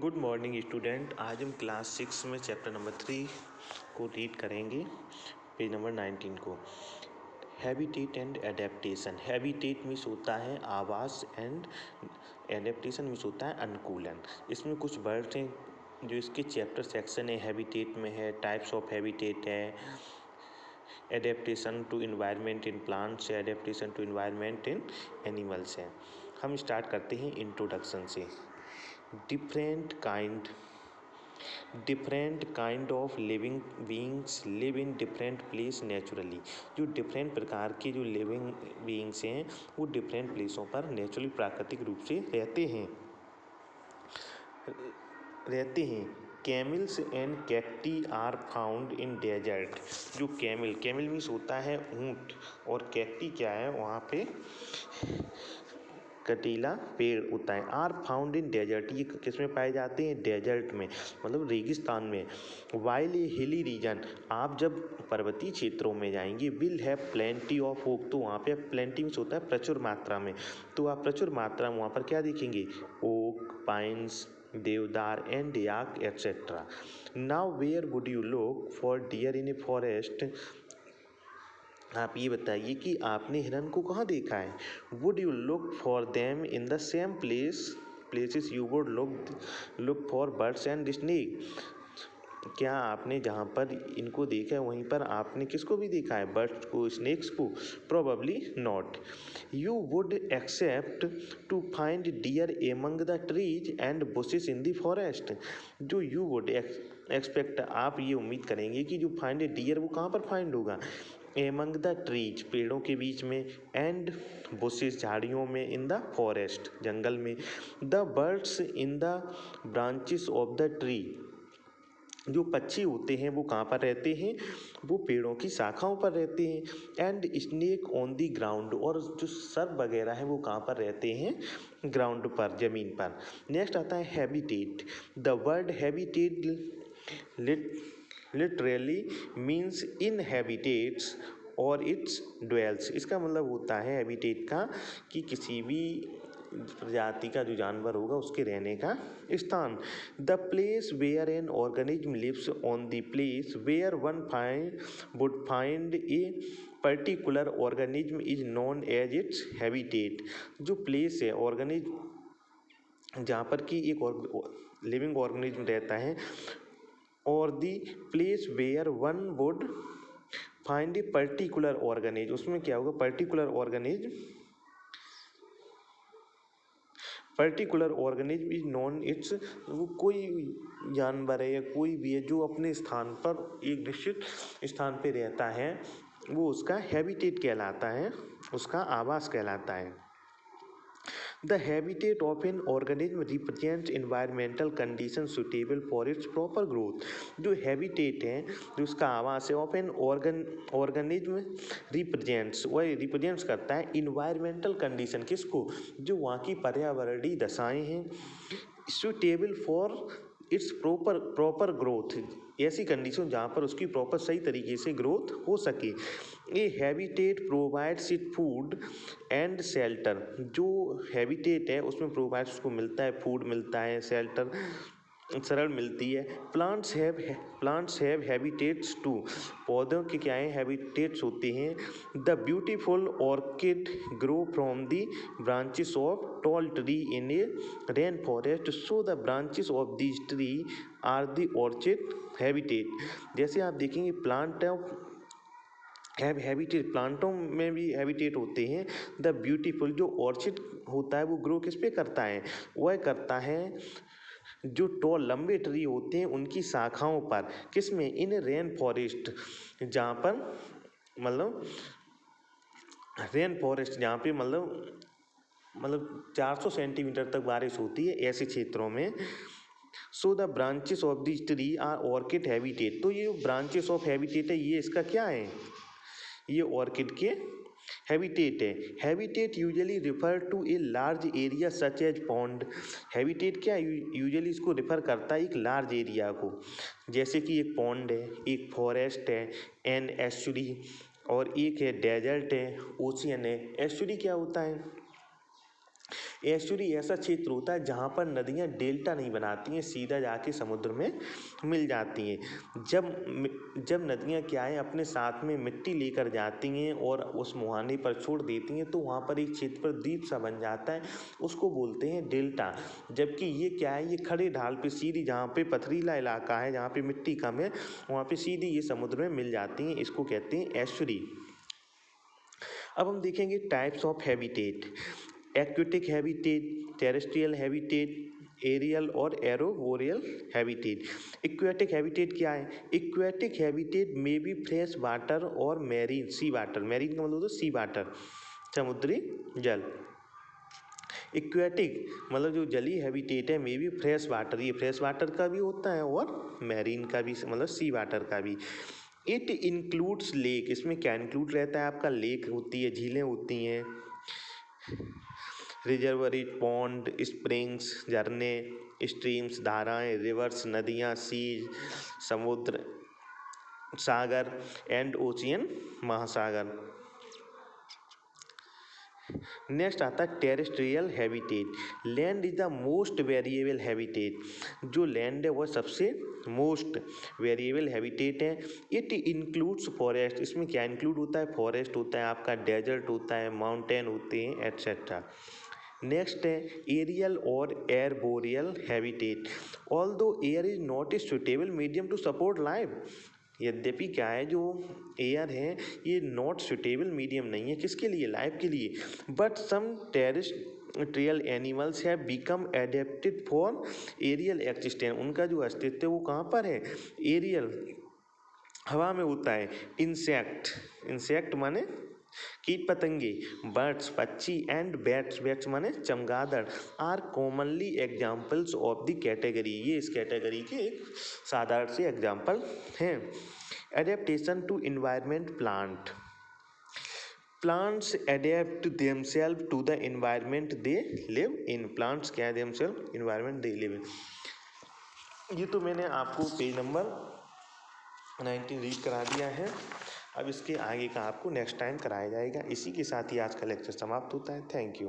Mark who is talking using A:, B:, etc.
A: Good morning student. आज हम class 6 में चैप्टर नंबर 3 को रीड करेंगे, पेज नंबर 19 को। Habitat and adaptation. Habitat means होता है आवास एंड एडेप्टेशन मीन्स होता है अनुकूलन। इसमें कुछ वर्ड्स हैं जो इसके चैप्टर सेक्शन है। हैबिटेट में है, टाइप्स ऑफ हैबिटेट है, adaptation to environment in plants है, adaptation to environment in animals है। हम स्टार्ट करते हैं इंट्रोडक्शन से। Different kind of living beings live in different place naturally. जो डिफरेंट प्रकार के जो लिविंग बीइंग्स हैं वो डिफरेंट प्लेसों पर नेचुरली प्राकृतिक रूप से रहते हैं। Camels and cacti are found in desert. जो कैमल मीन्स होता है ऊंट, और कैक्टी क्या है, वहाँ पे कटीला पेड़ होता है। आर फाउंड इन डेजर्ट, ये किस में पाए जाते हैं? डेजर्ट में, मतलब रेगिस्तान में। वाइल ए हिली रीजन, आप जब पर्वतीय क्षेत्रों में जाएंगे, will have plenty of oak, तो वहाँ पे प्लेंटी मीन्स होता है प्रचुर मात्रा में। तो आप प्रचुर मात्रा में वहाँ पर क्या देखेंगे? ओक, पाइन्स, देवदार and yak etcetera. Now where would you look for deer in a forest. आप ये बताइए कि आपने हिरन को कहाँ देखा है? Would you look for them in the same places you would look for birds and snake. क्या आपने जहाँ पर इनको देखा है वहीं पर आपने किसको भी देखा है? बर्ड्स को, स्नेक्स को? Probably not. You would except to find deer among the trees and bushes in the forest. जो यू वुड एक्सपेक्ट, आप ये उम्मीद करेंगे कि जो फाइंड ए डियर वो कहाँ पर फाइंड होगा? एमंग द ट्रीज, पेड़ों के बीच में, एंड बुशेस, झाड़ियों में, इन द फॉरेस्ट, जंगल में, the birds in the branches of the tree. जो पक्षी होते हैं वो कहाँ पर रहते हैं? वो पेड़ों की शाखाओं पर रहते हैं। And snake on the ground, और जो सर्प वगैरह है वो कहाँ पर रहते हैं? ग्राउंड पर, जमीन पर। नेक्स्ट आता है habitat. The word habitat literally means inhabits और इट्स ड्वेल्स। इसका मतलब होता है हैबिटेट का कि किसी भी प्रजाति का जो जानवर होगा उसके रहने का स्थान। The place where an organism lives on the place where one would find a particular organism is known as its habitat. जो प्लेस है, ऑर्गेनिज्म जहाँ पर कि एक लिविंग ऑर्गेनिज्म रहता है, और the place where one would find a particular organism, उसमें क्या होगा? Particular organism is known its, वो कोई जानवर है या कोई भी है जो अपने स्थान पर, एक निश्चित स्थान पे रहता है, वो उसका हैबिटेट कहलाता है, उसका आवास कहलाता है। The habitat of an organism represents environmental conditions suitable for its proper growth। जो हैबिटेट है, जो उसका आवास है, ऑफ एन ऑर्गेनिज्म रिप्रेजेंट्स करता है इन्वायरमेंटल कंडीशन, किसको? जो वहाँ की पर्यावरणीय दशाएं हैं, suitable for its proper growth, ऐसी कंडीशन जहाँ पर उसकी प्रॉपर सही तरीके से ग्रोथ हो सके। A habitat provides it food and shelter. जो हैबिटेट है उसमें प्रोवाइड्स, उसको मिलता है, फूड मिलता है, शेल्टर, सरल मिलती है। Plants have habitats too. पौधों के क्या है? हैबिटेट्स होते हैं। The beautiful orchid grow from the branches of tall tree in a rain forest, so the branches of this tree are the orchid habitat. जैसे आप देखेंगे प्लांट हैबिटेट, प्लांटों में भी हैबिटेट होते हैं। द ब्यूटीफुल, जो ऑर्चिड होता है वो ग्रो किस पे करता है? वह करता है जो टॉल लंबे ट्री होते हैं उनकी शाखाओं पर, किसमें? इन रेन फॉरेस्ट, जहाँ पर मतलब रेन फॉरेस्ट, जहाँ पे मतलब 400 सेंटीमीटर तक बारिश होती है, ऐसे क्षेत्रों में। So the branches of this tree are orchid habitat. तो ये ब्रांचेस ऑफ हैबिटेट है, ये इसका क्या है? ये ऑर्किड के हैबिटेट है। Habitat usually refer to a large area such as pond. Habitat क्या यूजुअली इसको रिफर करता है? एक लार्ज एरिया को, जैसे कि एक पॉन्ड है, एक फॉरेस्ट है, एन एस्चुरी, और एक है डेजर्ट है, ओशियन है। एस्चुरी क्या होता है? एस्चुरी ऐसा क्षेत्र होता है जहाँ पर नदियाँ डेल्टा नहीं बनाती हैं, सीधा जाके समुद्र में मिल जाती हैं। जब नदियाँ क्या है अपने साथ में मिट्टी लेकर जाती हैं और उस मुहाने पर छोड़ देती हैं तो वहाँ पर एक क्षेत्र पर द्वीप सा बन जाता है, उसको बोलते हैं डेल्टा। जबकि ये क्या है, ये खड़े ढाल पे सीधी, जहाँ पे पथरीला इलाका है, जहाँ पे मिट्टी कम है, वहाँ पे सीधी ये समुद्र में मिल जाती हैं, इसको कहते हैं एस्चुरी। अब हम देखेंगे types of habitat. Aquatic habitat, terrestrial habitat, aerial और एरोबोरियल हैबिटेट। एक्वेटिक हैबिटेट क्या है? एक्वेटिक हैबिटेट में बी फ्रेश वाटर और मैरीन सी वाटर। मैरीन का मतलब सी वाटर, समुद्री जल। एक्वेटिक मतलब जो जलीय हैबिटेट है, मे बी फ्रेश वाटर, ये फ्रेश वाटर का भी होता है और मैरीन का भी, मतलब सी वाटर का भी। इट इंक्लूड्स लेक, इसमें क्या इंक्लूड रहता है आपका? लेक होती है, झीलें होती हैं, रिजर्वरी, पॉन्ड, स्प्रिंग्स, झरने, स्ट्रीम्स, धाराएं, रिवर्स, नदियाँ, सीज, समुद्र, सागर एंड ओशियन, महासागर। नेक्स्ट आता है terrestrial habitat. Land is the most variable habitat. जो लैंड है वह सबसे मोस्ट वेरिएबल हैबिटेट है। इट इंक्लूड्स फॉरेस्ट, इसमें क्या इंक्लूड होता है? फॉरेस्ट होता है आपका, डेजर्ट होता है, माउंटेन होते हैं, एट्सेट्रा। नेक्स्ट है एरियल और arboreal habitat. Although air is not a suitable medium to support life. यद्यपि क्या है, जो एयर है ये नॉट सुटेबल मीडियम नहीं है, किसके लिए? लाइफ के लिए। But some terrestrial animals have become adapted for aerial existence. उनका जो अस्तित्व है वो कहाँ पर है? एरियल, हवा में होता है। इंसेक्ट, इंसेक्ट माने कीट पतंगे, बर्ड्स पक्षी एंड बैट्स, बैट्स माने चमगादड़, are commonly examples of the category. ये इस कैटेगरी के एक साधारण से एग्जाम्पल हैं। Adaptation to environment plant. Plants adapt themselves to the environment they live in. Plants क्या है? Themselves environment they live in. ये तो मैंने आपको पेज नंबर 19 रीड करा दिया है। अब इसके आगे का आपको नेक्स्ट टाइम कराया जाएगा। इसी के साथ ही आज का लेक्चर समाप्त होता है। Thank you.